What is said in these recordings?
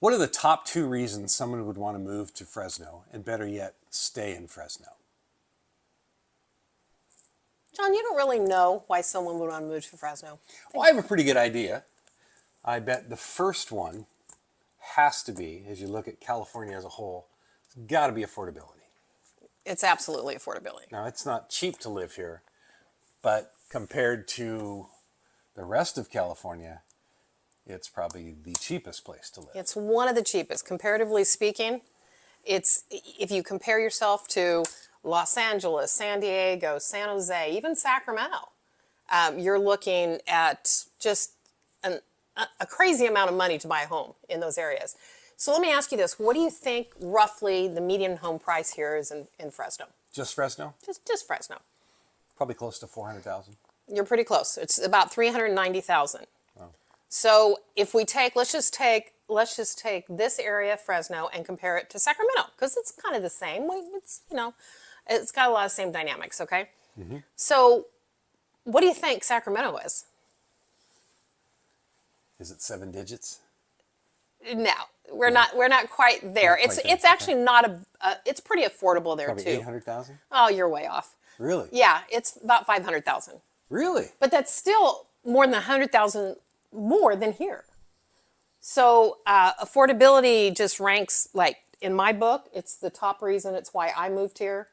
What are the top 2 reasons someone would want to move to Fresno, and better yet, stay in Fresno? John, you don't really know why someone would want to move to Fresno. Well, I have a pretty good idea. I bet the first one has to be, as you look at California as a whole, it's got to be affordability. It's absolutely affordability. Now, it's not cheap to live here, but compared to the rest of California, it's probably the cheapest place to live. It's one of the cheapest. Comparatively speaking, it's if you compare yourself to Los Angeles, San Diego, San Jose, even Sacramento, you're looking at just a crazy amount of money to buy a home in those areas. So let me ask you this. What do you think roughly the median home price here is in Fresno? Just Fresno? Just Fresno. Probably close to 400,000. You're pretty close. It's about 390,000. Oh. So if we take, let's just take this area, Fresno, and compare it to Sacramento, because it's kind of the same. It's, it's got a lot of same dynamics, okay? Mm-hmm. So what do you think Sacramento is? Is it 7 digits? No, we're not quite there. It's actually not it's pretty affordable there Probably too. 800,000? Oh, you're way off. Really? Yeah, it's about 500,000. Really? But that's still more than 100,000 more than here. So affordability just ranks, like in my book, it's the top reason. It's why I moved here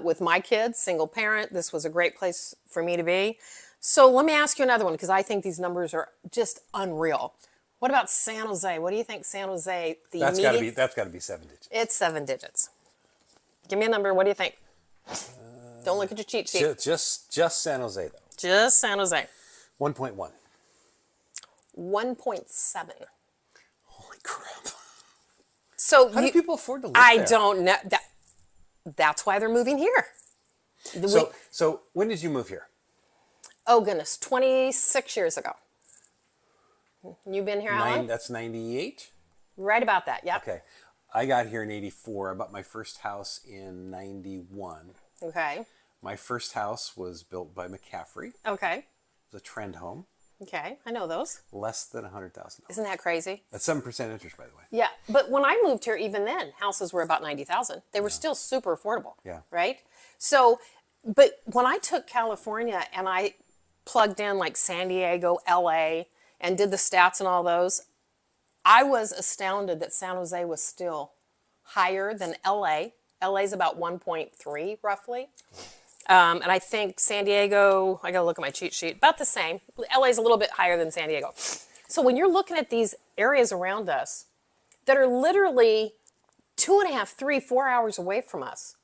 with my kids, single parent. This was a great place for me to be. So let me ask you another one, because I think these numbers are just unreal. What about San Jose? What do you think San Jose, That's got to be 7 digits. It's 7 digits. Give me a number. What do you think? Don't look at your cheat sheet. Just San Jose, though. Just San Jose. 1.1. 1.7. Holy crap. So How do people afford to live there? I don't know. That's why they're moving here. So when did you move here? Oh, goodness. 26 years ago. You've been here, Alan? That's 98? Right about that, yep. Okay. I got here in 84. I bought my first house in 91. Okay. My first house was built by McCaffrey. Okay. It was a trend home. Okay. I know those. Less than $100,000. Isn't that crazy? That's 7% interest, by the way. Yeah. But when I moved here, even then, houses were about 90,000. They were still super affordable. Yeah. Right? So, but when I took California and I plugged in like San Diego, LA, and did the stats and all those, I was astounded that San Jose was still higher than LA. LA's about 1.3 roughly. And I think San Diego, I gotta look at my cheat sheet, about the same. LA's a little bit higher than San Diego. So when you're looking at these areas around us that are literally 2.5, 3, 4 hours away from us,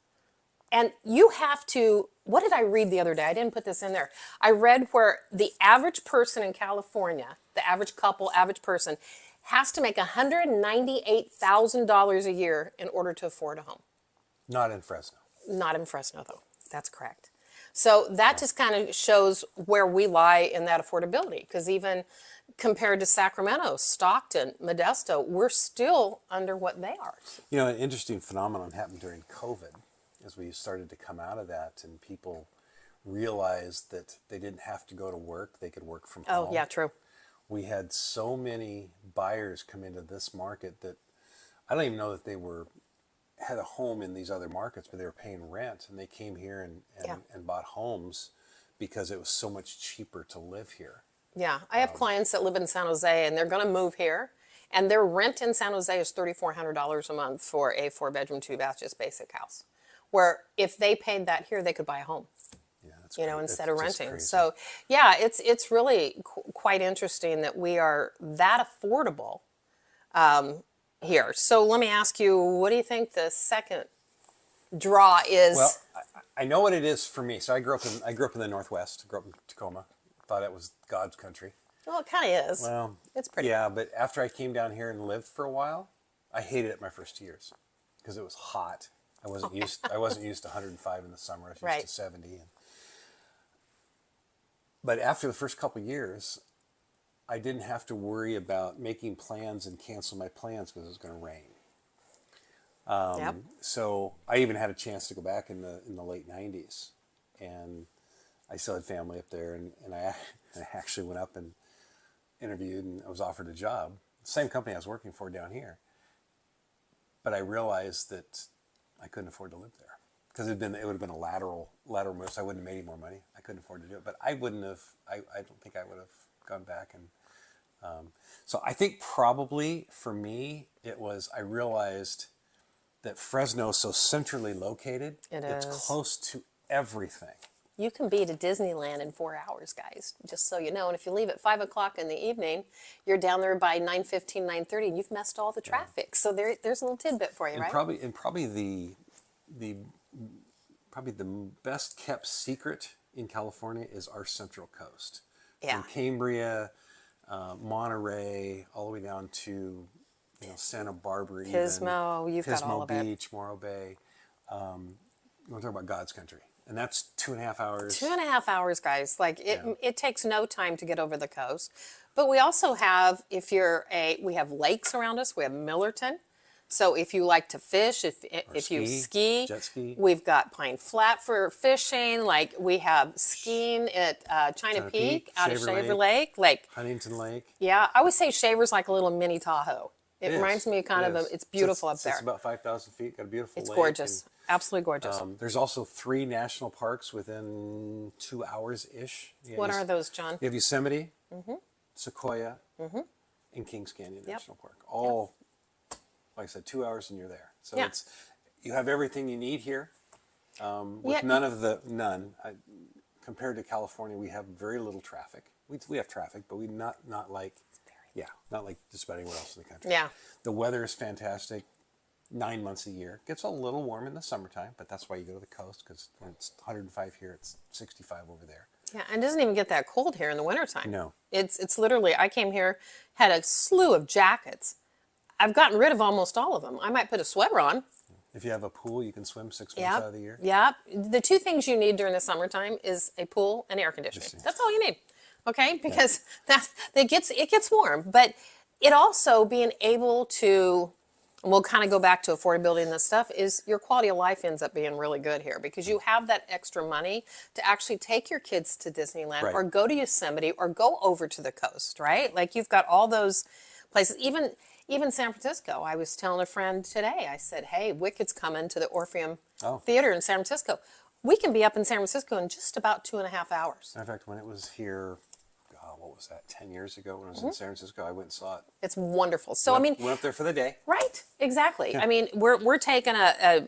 and you have to, what did I read the other day? I didn't put this in there. I read where the average person in California, the average couple, average person, has to make $198,000 a year in order to afford a home. Not in Fresno. Not in Fresno, though. That's correct. So that just kind of shows where we lie in that affordability, because even compared to Sacramento, Stockton, Modesto, we're still under what they are. You know, an interesting phenomenon happened during COVID as we started to come out of that, and people realized that they didn't have to go to work. They could work from home. Oh, yeah, true. We had so many buyers come into this market that I don't even know that they had a home in these other markets, but they were paying rent, and they came here and bought homes because it was so much cheaper to live here. Yeah, I have clients that live in San Jose, and they're going to move here, and their rent in San Jose is $3,400 a month for a 4-bedroom, 2-bath, just basic house. Where if they paid that here, they could buy a home. Yeah, that's Instead of renting. Crazy. So, yeah, it's really quite interesting that we are that affordable here. So let me ask you, what do you think the second draw is? Well, I know what it is for me. So I grew up in the Northwest. Grew up in Tacoma. Thought it was God's country. Well, it kind of is. Well, it's pretty. Yeah, but after I came down here and lived for a while, I hated it my first 2 years because it was hot. I wasn't used to 105 in the summer. I was used to 70. But after the first couple of years, I didn't have to worry about making plans and cancel my plans because it was going to rain. So I even had a chance to go back in the late 90s, and I still had family up there, and I actually went up and interviewed, and I was offered a job same company I was working for down here. But I realized that I couldn't afford to live there because it would have been a lateral move. So I wouldn't have made any more money. I couldn't afford to do it. But I wouldn't have. I don't think I would have gone back. And so I think probably for me it was I realized that Fresno is so centrally located. It's close to everything. You can be to Disneyland in 4 hours, guys, just so you know. And if you leave at 5 o'clock in the evening, you're down there by 9:15, 9:30, and you've missed all the traffic. So there's a little tidbit for you, right? Probably the best kept secret in California is our Central Coast. Yeah. From Cambria, Monterey, all the way down to Santa Barbara, Pismo, you've got all of it. Pismo Beach, Morro Bay. We're talking about God's country. And that's 2.5 hours. 2.5 hours, guys. Like it takes no time to get over the coast. But we also have, we have lakes around us. We have Millerton. So if you like to fish, if you ski, jet ski, we've got Pine Flat for fishing. Like we have skiing at China Peak out of Shaver Lake. Like Huntington Lake. Yeah, I would say Shaver's like a little mini Tahoe. It reminds me kind of it's beautiful up there. It's about 5,000 feet. Got a beautiful lake. It's gorgeous. Absolutely gorgeous. There's also 3 national parks within 2 hours-ish. What are those, John? You have Yosemite, Sequoia, and Kings Canyon National Park. All, like I said, 2 hours and you're there. So you have everything you need here. With none. Compared to California, we have very little traffic. We have traffic, but not like just about anywhere else in the country. Yeah. The weather is fantastic. 9 months a year. It gets a little warm in the summertime, but that's why you go to the coast, because when it's 105 here, it's 65 over there. Yeah, and it doesn't even get that cold here in the wintertime. No. It's literally, I came here, had a slew of jackets. I've gotten rid of almost all of them. I might put a sweater on. If you have a pool, you can swim 6 months out of the year. Yeah. The 2 things you need during the summertime is a pool and air conditioning. That's all you need. Okay? Because it gets warm. But it also being able to, and we'll kind of go back to affordability and this stuff, is your quality of life ends up being really good here because you have that extra money to actually take your kids to Disneyland or go to Yosemite or go over to the coast, right? Like you've got all those places. Even San Francisco. I was telling a friend today, I said, hey, Wicked's coming to the Orpheum Theater in San Francisco. We can be up in San Francisco in just about 2.5 hours. In fact, when it was here, what was that, 10 years ago when I was in San Francisco, I went and saw it. It's wonderful. So, went up there for the day. Right, exactly. Yeah. I mean, we're taking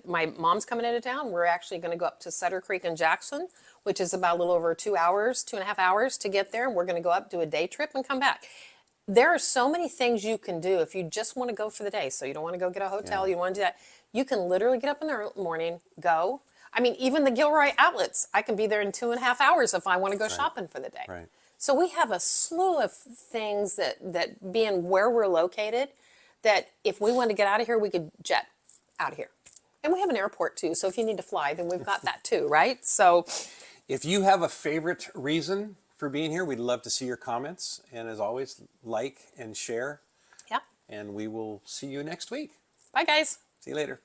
my mom's coming into town. We're actually going to go up to Sutter Creek in Jackson, which is about a little over 2 hours, 2.5 hours to get there. And we're going to go up, do a day trip and come back. There are so many things you can do if you just want to go for the day. So you don't want to go get a hotel. You want to do that. You can literally get up in the morning, go. I mean, even the Gilroy outlets, I can be there in 2.5 hours if I want to go shopping for the day. Right. So we have a slew of things that being where we're located, that if we want to get out of here, we could jet out of here. And we have an airport too. So if you need to fly, then we've got that too, right? So if you have a favorite reason for being here, we'd love to see your comments. And as always, like and share. Yeah. And we will see you next week. Bye, guys. See you later.